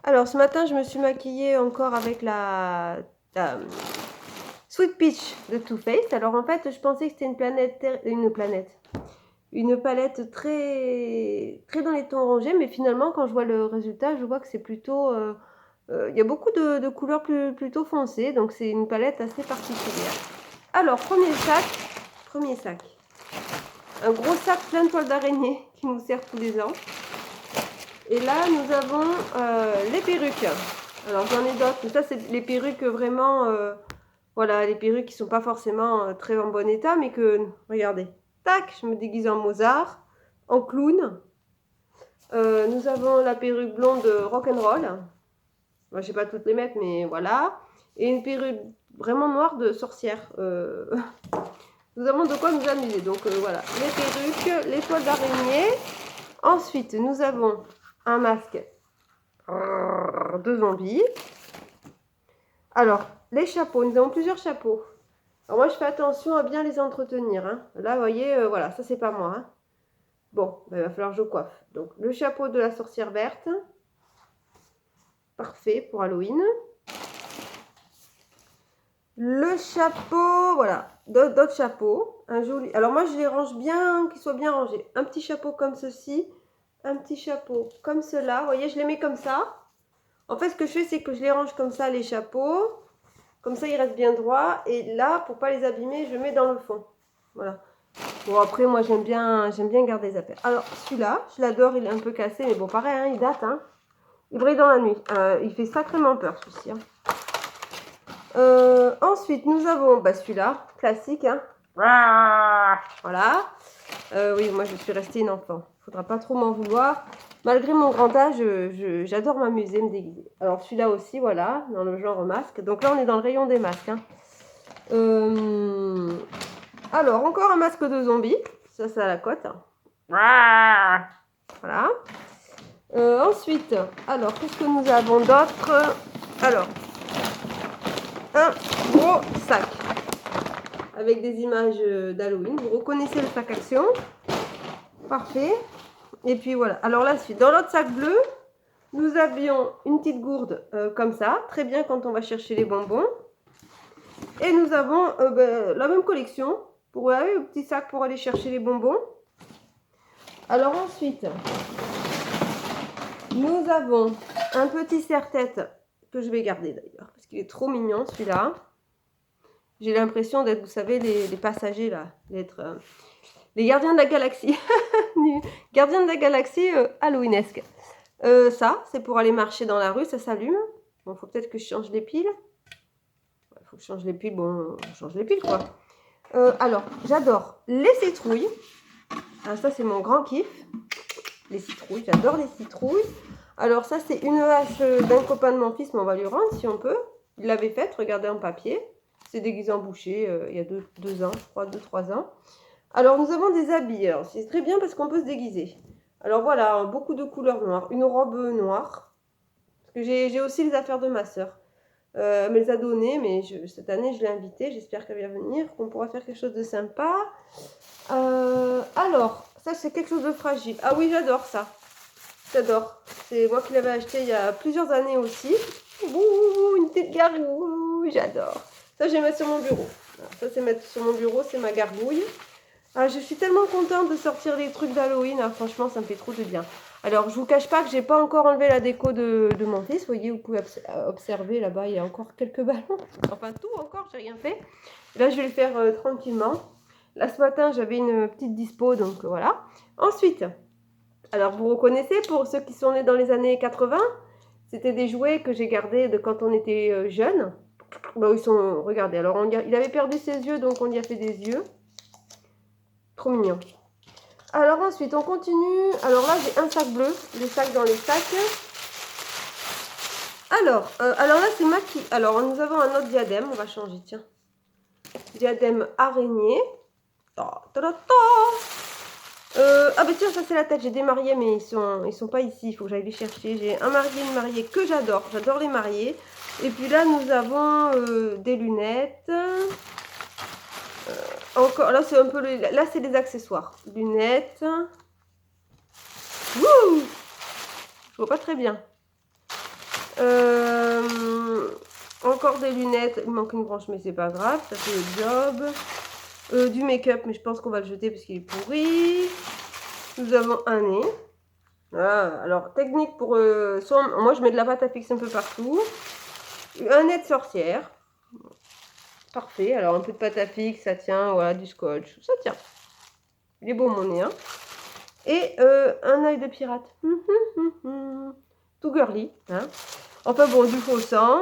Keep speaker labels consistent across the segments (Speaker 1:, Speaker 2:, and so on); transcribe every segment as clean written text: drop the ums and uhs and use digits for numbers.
Speaker 1: Alors, ce matin, je me suis maquillée encore avec la Sweet Peach de Too Faced. Alors, en fait, je pensais que c'était une palette très, très dans les tons orangés, mais finalement, quand je vois le résultat, je vois que c'est plutôt... il y a beaucoup de couleurs plutôt foncées, donc c'est une palette assez particulière. Alors, premier sac. Un gros sac plein de toiles d'araignée qui nous sert tous les ans. Et là, nous avons les perruques. Alors, j'en ai d'autres, mais ça, c'est les perruques vraiment... voilà, les perruques qui ne sont pas forcément très en bon état, mais que, regardez, tac, je me déguise en Mozart, en clown. Nous avons la perruque blonde rock'n'roll. Moi, je ne sais pas toutes les mettre, mais voilà. Et une perruque vraiment noire de sorcière. Nous avons de quoi nous amuser. Donc, voilà, les perruques, les toiles d'araignée. Ensuite, nous avons un masque de zombies. Alors, les chapeaux, nous avons plusieurs chapeaux. Alors moi, je fais attention à bien les entretenir. Hein. Là, vous voyez, voilà, ça, c'est pas moi. Hein. Bon, ben, il va falloir que je coiffe. Donc, le chapeau de la sorcière verte. Parfait pour Halloween. Le chapeau, voilà, d'autres chapeaux. Un joli. Alors moi, je les range bien, qu'ils soient bien rangés. Un petit chapeau comme ceci. Un petit chapeau comme cela. Vous voyez, je les mets comme ça. En fait, ce que je fais, c'est que je les range comme ça, les chapeaux. Comme ça, ils restent bien droits. Et là, pour pas les abîmer, je mets dans le fond. Voilà. Bon, après, moi, j'aime bien garder les affaires. Alors, celui-là, je l'adore. Il est un peu cassé. Mais bon, pareil, hein, il date. Hein. Il brille dans la nuit. Il fait sacrément peur, celui-ci. Hein. Ensuite, nous avons celui-là, classique. Hein. Voilà. Oui, moi, je suis restée une enfant. Il ne faudra pas trop m'en vouloir. Malgré mon grand âge, j'adore m'amuser, me déguiser. Alors, celui-là aussi, voilà, dans le genre masque. Donc là, on est dans le rayon des masques. Hein. Alors, encore un masque de zombie. Ça, c'est à la cote. Voilà. Ensuite, alors, qu'est-ce que nous avons d'autre? Alors, un gros sac avec des images d'Halloween. Vous reconnaissez le sac action. Parfait. Et puis voilà. Alors là, dans l'autre sac bleu, nous avions une petite gourde comme ça. Très bien quand on va chercher les bonbons. Et nous avons la même collection. Pour un petit sac pour aller chercher les bonbons. Alors ensuite, nous avons un petit serre-tête que je vais garder d'ailleurs. Parce qu'il est trop mignon celui-là. J'ai l'impression d'être, vous savez, les passagers là. D'être les gardiens de la galaxie. Gardiens de la galaxie halloweenesque. Ça, c'est pour aller marcher dans la rue, ça s'allume. Bon, faut peut-être que je change les piles. Il faut que je change les piles, bon, on change les piles quoi. Alors, j'adore les citrouilles. Alors ça, c'est mon grand kiff. Les citrouilles, j'adore les citrouilles. Alors ça, c'est une hache d'un copain de mon fils, mais on va lui rendre si on peut. Il l'avait faite, regardez en papier. C'est déguisé en boucher il y a 2 ans, je crois, 2-3 ans. Alors, nous avons des habits. Alors, c'est très bien parce qu'on peut se déguiser. Alors, voilà, beaucoup de couleurs noires. Une robe noire. Parce que j'ai aussi les affaires de ma sœur. Elle me les a données, mais cette année, je l'ai invitée. J'espère qu'elle va venir, qu'on pourra faire quelque chose de sympa. Alors, ça, c'est quelque chose de fragile. Ah oui, j'adore ça. J'adore. C'est moi qui l'avais acheté il y a plusieurs années aussi. Ouh, une petite gargouille. J'adore. Ça, je vais mettre sur mon bureau. Alors, ça, c'est mettre sur mon bureau, c'est ma gargouille. Ah, je suis tellement contente de sortir les trucs d'Halloween. Ah, franchement, ça me fait trop de bien. Alors, je vous cache pas que j'ai pas encore enlevé la déco de mon fils. Vous voyez, vous pouvez observer là-bas, il y a encore quelques ballons. Enfin, tout encore, j'ai rien fait. Là, je vais le faire tranquillement. Là, ce matin, j'avais une petite dispo, donc voilà. Ensuite, alors vous reconnaissez, pour ceux qui sont nés dans les années 80, c'était des jouets que j'ai gardés de quand on était jeune. Bah, ils sont, regardez, alors il avait perdu ses yeux, donc on y a fait des yeux. Trop mignon. Alors ensuite, on continue. Alors là, j'ai un sac bleu, les sacs dans les sacs. Alors là, c'est maquillé. Alors, nous avons un autre diadème, on va changer, tiens. Diadème araignée. Ah ben tiens, ça c'est la tête, j'ai des mariés, mais ils sont pas ici, il faut que j'aille les chercher. J'ai un marié, une mariée que j'adore les mariés. Et puis là, nous avons des lunettes. Encore, là c'est un peu là c'est des accessoires. Lunettes. Wouh! Je vois pas très bien. Encore des lunettes. Il manque une branche, mais c'est pas grave. Ça fait le job. Du make-up, mais je pense qu'on va le jeter parce qu'il est pourri. Nous avons un nez. Voilà. Alors, technique pour... moi, je mets de la pâte à fixer un peu partout. Un nez de sorcière. Parfait. Alors, un peu de pâte à fixe, ça tient. Voilà, du scotch. Ça tient. Il est beau, mon nez. Hein. Et un œil de pirate. Tout girly. Hein. Enfin, bon, du faux sang.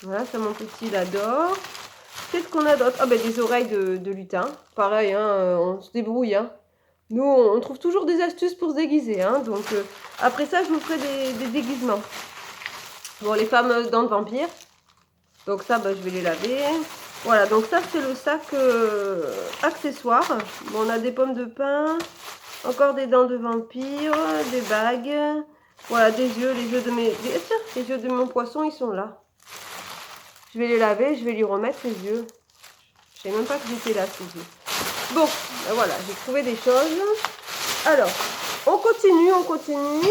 Speaker 1: Voilà, ça, mon petit, il adore. Qu'est-ce qu'on a d'autre? Ah, ben, des oreilles de lutin. Pareil, hein, on se débrouille. Hein. Nous, on trouve toujours des astuces pour se déguiser. Hein. Donc, après ça, je vous ferai des déguisements. Bon, les fameuses dents de vampire. Donc, ça, ben, je vais les laver. Voilà, donc ça, c'est le sac accessoire. Bon, on a des pommes de pin. Encore des dents de vampire. Des bagues. Voilà, des yeux. Les yeux de les yeux de mon poisson, ils sont là. Je vais les laver, je vais lui remettre les yeux. Je ne sais même pas que j'étais là, ces yeux. Bon, ben voilà, j'ai trouvé des choses. Alors, on continue, on continue.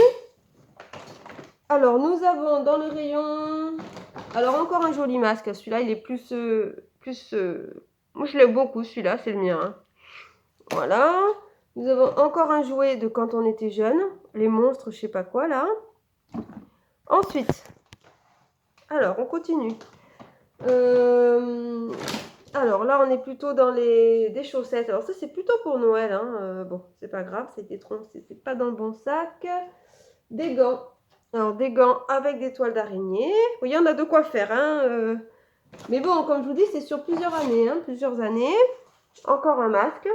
Speaker 1: Alors, nous avons dans le rayon... Alors, encore un joli masque. Celui-là, il est plus... Moi, je l'aime beaucoup, celui-là, c'est le mien. Hein. Voilà. Nous avons encore un jouet de quand on était jeune. Les monstres, je sais pas quoi, là. Ensuite, alors, on continue. Alors là, on est plutôt dans des chaussettes. Alors ça, c'est plutôt pour Noël. Hein. Bon, c'est pas grave, c'était pas dans le bon sac. Des gants. Alors, des gants avec des toiles d'araignée. Vous voyez, on a de quoi faire. Hein. Mais bon, comme je vous dis, c'est sur plusieurs années. Hein, plusieurs années. Encore un masque.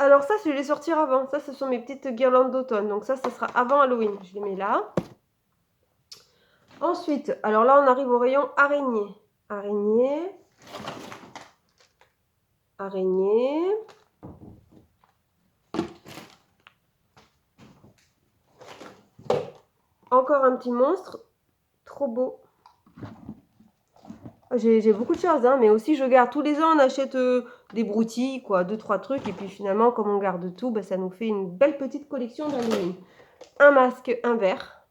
Speaker 1: Alors ça, je vais les sortir avant. Ça, ce sont mes petites guirlandes d'automne. Donc ça sera avant Halloween. Je les mets là. Ensuite, alors là, on arrive au rayon araignée. Araignée. Araignée. Encore un petit monstre. Trop beau. J'ai beaucoup de choses, hein, mais aussi je garde tous les ans, on achète des broutilles, quoi, 2-3 trucs, et puis finalement, comme on garde tout, bah, ça nous fait une belle petite collection d'Halloween. Un masque, un verre.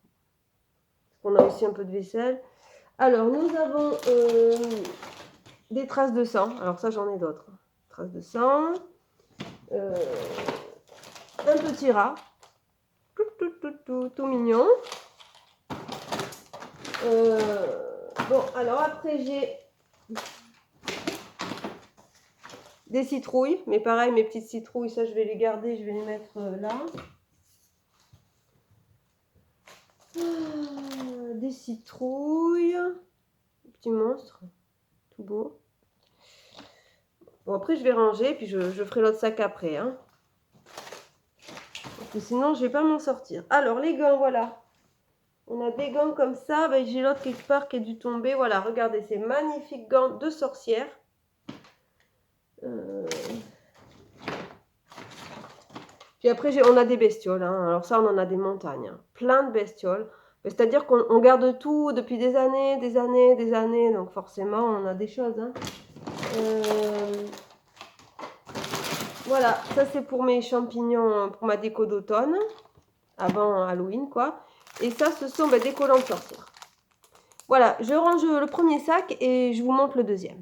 Speaker 1: On a aussi un peu de vaisselle. Alors, nous avons des traces de sang. Alors ça, j'en ai d'autres. Traces de sang. Un petit rat. Tout mignon. Bon, alors après, j'ai des citrouilles. Mais pareil, mes petites citrouilles, ça, je vais les garder. Je vais les mettre là. Des citrouilles. Petit monstre. Tout beau. Bon, après, je vais ranger. Puis je ferai l'autre sac après. Hein. Parce que sinon, je ne vais pas m'en sortir. Alors, les gants, voilà. On a des gants comme ça. Ben, j'ai l'autre quelque part qui a dû tomber. Voilà, regardez, ces magnifiques gants de sorcière. Puis après, on a des bestioles. Hein. Alors ça, on en a des montagnes. Hein. Plein de bestioles. C'est-à-dire qu'on garde tout depuis des années, des années, des années. Donc forcément, on a des choses. Hein. Voilà, ça c'est pour mes champignons, pour ma déco d'automne. Avant Halloween, quoi. Et ça, ce sont des collants de sorcière. Voilà, je range le premier sac et je vous montre le deuxième.